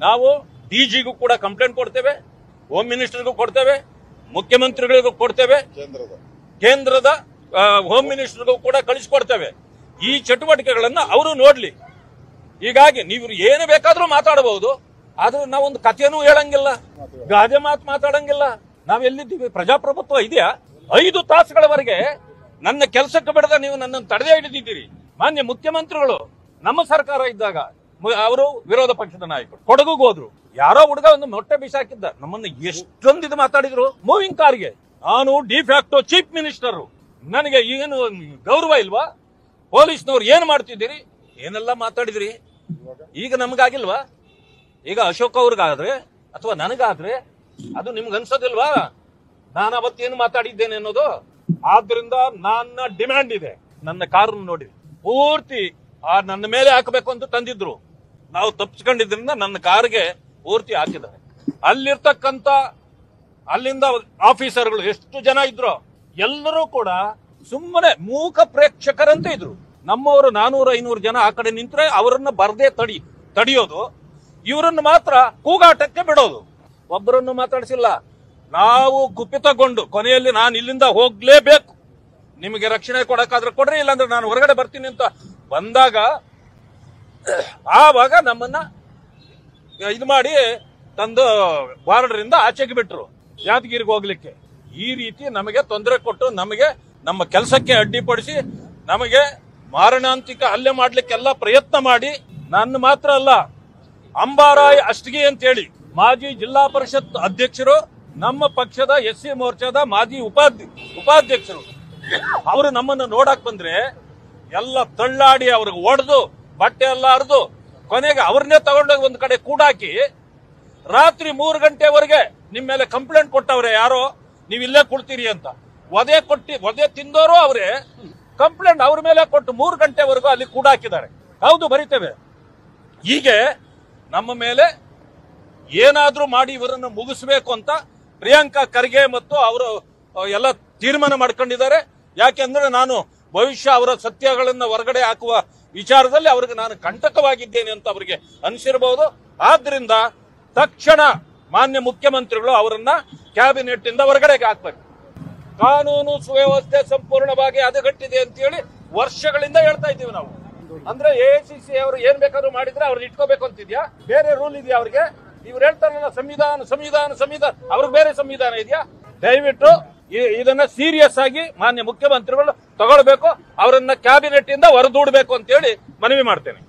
ನಾವು ಡಿಜಿಗೂ ಕೂಡ ಕಂಪ್ಲೇಂಟ್ ಕೊಡ್ತೇವೆ, ಹೋಮ್ ಮಿನಿಸ್ಟರ್ಗೂ ಕೊಡ್ತೇವೆ, ಮುಖ್ಯಮಂತ್ರಿಗಳಿಗೂ ಕೊಡ್ತೇವೆ, ಕೇಂದ್ರದ ಹೋಮ್ ಮಿನಿಸ್ಟರ್ಗೂ ಕೂಡ ಕಳಿಸ್ಕೊಡ್ತೇವೆ. ಈ ಚಟುವಟಿಕೆಗಳನ್ನ ಅವರು ನೋಡ್ಲಿ. ಹೀಗಾಗಿ ನೀವು ಏನು ಬೇಕಾದ್ರೂ ಮಾತಾಡಬಹುದು, ಆದ್ರೆ ನಾವೊಂದು ಕಥೆನೂ ಹೇಳಂಗಿಲ್ಲ, ಗಾದೆ ಮಾತು ಮಾತಾಡಂಗಿಲ್ಲ. ನಾವೆಲ್ಲಿದ್ದೀವಿ? ಪ್ರಜಾಪ್ರಭುತ್ವ ಇದೆಯಾ? 5 ತಾಸುಗಳವರೆಗೆ ನನ್ನ ಕೆಲಸಕ್ಕೆ ಬಿಡದ ನೀವು ನನ್ನನ್ನು ತಡೆದೇ ಹಿಡಿದಿದ್ದೀರಿ. ಮಾನ್ಯ ಮುಖ್ಯಮಂತ್ರಿಗಳು ನಮ್ಮ ಸರ್ಕಾರ ಇದ್ದಾಗ ಅವರು ವಿರೋಧ ಪಕ್ಷದ ನಾಯಕರು ಕೊಡಗುಗೆ ಹೋದ್ರು, ಯಾರೋ ಹುಡುಗ ಒಂದು ಮೊಟ್ಟೆ ಬಿಸಾಕಿದ್ದ, ನಮ್ಮನ್ನು ಎಷ್ಟೊಂದು ಇದು ಮಾತಾಡಿದ್ರು. ಮೂವಿಂಗ್ ಕಾರ್ಗೆ ನಾನು ಡಿಫ್ಯಾಕ್ಟೋ ಚೀಫ್ ಮಿನಿಸ್ಟರ್, ನನಗೆ ಏನು ಗೌರವ ಇಲ್ವಾ? ಪೊಲೀಸ್ನವ್ರು ಏನ್ ಮಾಡ್ತಿದ್ದೀರಿ? ಏನೆಲ್ಲ ಮಾತಾಡಿದ್ರಿ. ಈಗ ನಮಗಾಗಿಲ್ವಾ? ಈಗ ಅಶೋಕ್ ಅವ್ರಿಗಾದ್ರೆ ಅಥವಾ ನನಗಾದ್ರೆ ಅದು ನಿಮ್ಗೆ ಅನ್ಸೋದಿಲ್ವಾ ನಾನು ಅವತ್ತೇನು ಮಾತಾಡಿದ್ದೇನೆ ಅನ್ನೋದು? ಆದ್ರಿಂದ ನನ್ನ ಡಿಮ್ಯಾಂಡ್ ಇದೆ. ನನ್ನ ಕಾರನ್ನು ನೋಡಿ ಪೂರ್ತಿ ನನ್ನ ಮೇಲೆ ಹಾಕಬೇಕು ಅಂತ ತಂದಿದ್ರು, ನಾವು ತಪ್ಪಿಸ್ಕೊಂಡಿದ್ರಿಂದ ನನ್ನ ಕಾರ್ಗೆ ಪೂರ್ತಿ ಹಾಕಿದ್ದಾರೆ. ಅಲ್ಲಿರ್ತಕ್ಕಂಥ ಅಲ್ಲಿಂದ ಆಫೀಸರ್ಗಳು ಎಷ್ಟು ಜನ ಇದ್ರು ಎಲ್ಲರೂ ಕೂಡ ಸುಮ್ಮನೆ ಮೂಕ ಪ್ರೇಕ್ಷಕರಂತೆ ಇದ್ರು. ನಮ್ಮವರು 400-500 ಜನ ಆ ಕಡೆ ನಿಂತ್ರೆ ಅವರನ್ನ ಬರದೇ ತಡಿಯೋದು, ಇವರನ್ನು ಮಾತ್ರ ಕೂಗಾಟಕ್ಕೆ ಬಿಡೋದು. ಒಬ್ಬರನ್ನು ಮಾತಾಡಿಸಿಲ್ಲ. ನಾವು ಕುಪಿತಗೊಂಡು ಕೊನೆಯಲ್ಲಿ ನಾನು ಇಲ್ಲಿಂದ ಹೋಗ್ಲೇಬೇಕು, ನಿಮಗೆ ರಕ್ಷಣೆ ಕೊಡಕ್ಕಾದ್ರೆ ಕೊಡ್ರಿ, ಇಲ್ಲಾಂದ್ರೆ ನಾನು ಹೊರಗಡೆ ಬರ್ತೀನಿ ಅಂತ ಬಂದಾಗ ಆವಾಗ ನಮ್ಮನ್ನ ಇದು ಮಾಡಿ ತಂದು ಬಾರ್ಡರ್ ಇಂದ ಆಚೆಗೆ ಬಿಟ್ರು ಯಾದಗಿರಿಗೆ ಹೋಗ್ಲಿಕ್ಕೆ. ಈ ರೀತಿ ನಮಗೆ ತೊಂದರೆ ಕೊಟ್ಟು ನಮಗೆ ನಮ್ಮ ಕೆಲಸಕ್ಕೆ ಅಡ್ಡಿಪಡಿಸಿ ನಮಗೆ ಮಾರಣಾಂತಿಕ ಹಲ್ಲೆ ಮಾಡ್ಲಿಕ್ಕೆಲ್ಲ ಪ್ರಯತ್ನ ಮಾಡಿ, ನನ್ನ ಮಾತ್ರ ಅಲ್ಲ, ಅಂಬಾರಾಯ್ ಅಷ್ಟಗಿ ಅಂತೇಳಿ ಮಾಜಿ ಜಿಲ್ಲಾ ಪರಿಷತ್ ಅಧ್ಯಕ್ಷರು, ನಮ್ಮ ಪಕ್ಷದ SC ಮೋರ್ಚಾದ ಮಾಜಿ ಉಪಾಧ್ಯಕ್ಷರು, ಅವರು ನಮ್ಮನ್ನು ನೋಡಕ್ ಬಂದ್ರೆ ಎಲ್ಲ ತಳ್ಳಾಡಿ ಅವ್ರಿಗೆ ಒಡೆದು ಬಟ್ಟೆ ಎಲ್ಲ ಹರಿದು ಕೊನೆಗೆ ಅವ್ರನ್ನೇ ತಗೊಂಡೋಗಿ ಒಂದ್ ಕಡೆ ಕೂಡಾಕಿ ರಾತ್ರಿ 3 ಗಂಟೆವರೆಗೆ ನಿಮ್ಮ ಮೇಲೆ ಕಂಪ್ಲೇಂಟ್ ಕೊಟ್ಟವ್ರೆ, ಯಾರೋ ನೀವು ಇಲ್ಲೇ ಕೊಡ್ತೀರಿ ಅಂತ. ಒದೆ ತಿಂದವರು ಅವರೇ, ಕಂಪ್ಲೇಂಟ್ ಅವ್ರ ಮೇಲೆ ಕೊಟ್ಟು 3 ಗಂಟೆವರೆಗೂ ಅಲ್ಲಿ ಕೂಡಾಕಿದ್ದಾರೆ. ಹೌದು, ಬರಿತೇವೆ. ಹೀಗೆ ನಮ್ಮ ಮೇಲೆ ಏನಾದ್ರೂ ಮಾಡಿ ಇವರನ್ನು ಮುಗಿಸ್ಬೇಕು ಅಂತ ಪ್ರಿಯಾಂಕಾ ಖರ್ಗೆ ಮತ್ತು ಅವರು ಎಲ್ಲ ತೀರ್ಮಾನ ಮಾಡ್ಕೊಂಡಿದ್ದಾರೆ. ಯಾಕೆಂದ್ರೆ ನಾನು ಭವಿಷ್ಯ ಅವರ ಸತ್ಯಗಳನ್ನ ಹೊರಗಡೆ ಹಾಕುವ ವಿಚಾರದಲ್ಲಿ ಅವ್ರಿಗೆ ನಾನು ಕಂಟಕವಾಗಿದ್ದೇನೆ ಅಂತ ಅವರಿಗೆ ಅನಿಸಿರಬಹುದು. ಆದ್ರಿಂದ ತಕ್ಷಣ ಮಾನ್ಯ ಮುಖ್ಯಮಂತ್ರಿಗಳು ಅವರನ್ನ ಕ್ಯಾಬಿನೆಟ್ ಇಂದ ಹೊರಗಡೆ ಹಾಕ್ಬೇಕು. ಕಾನೂನು ಸುವ್ಯವಸ್ಥೆ ಸಂಪೂರ್ಣವಾಗಿ ಹದಗೆಟ್ಟಿದೆ ಅಂತ ಹೇಳಿ ವರ್ಷಗಳಿಂದ ಹೇಳ್ತಾ ಇದ್ದೀವಿ ನಾವು. ಅಂದ್ರೆ AICC ಅವರು ಏನ್ ಬೇಕಾದ್ರೂ ಮಾಡಿದ್ರೆ ಅವ್ರನ್ನ ಇಟ್ಕೋಬೇಕು ಅಂತಿದ್ಯಾ? ಬೇರೆ ರೂಲ್ ಇದೆಯಾ ಅವ್ರಿಗೆ? ಇವ್ರು ಹೇಳ್ತಾರಲ್ಲ ಸಂವಿಧಾನ, ಅವ್ರಿಗೆ ಬೇರೆ ಸಂವಿಧಾನ ಇದೆಯಾ? ದಯವಿಟ್ಟು ಇದನ್ನ ಸೀರಿಯಸ್ ಆಗಿ ಮಾನ್ಯ ಮುಖ್ಯಮಂತ್ರಿಗಳು ತಗೊಳ್ಬೇಕು, ಅವರನ್ನ ಕ್ಯಾಬಿನೆಟ್ ಇಂದ ಹೊರದೂಡಬೇಕು ಅಂತ ಹೇಳಿ ಮನವಿ ಮಾಡ್ತೇನೆ.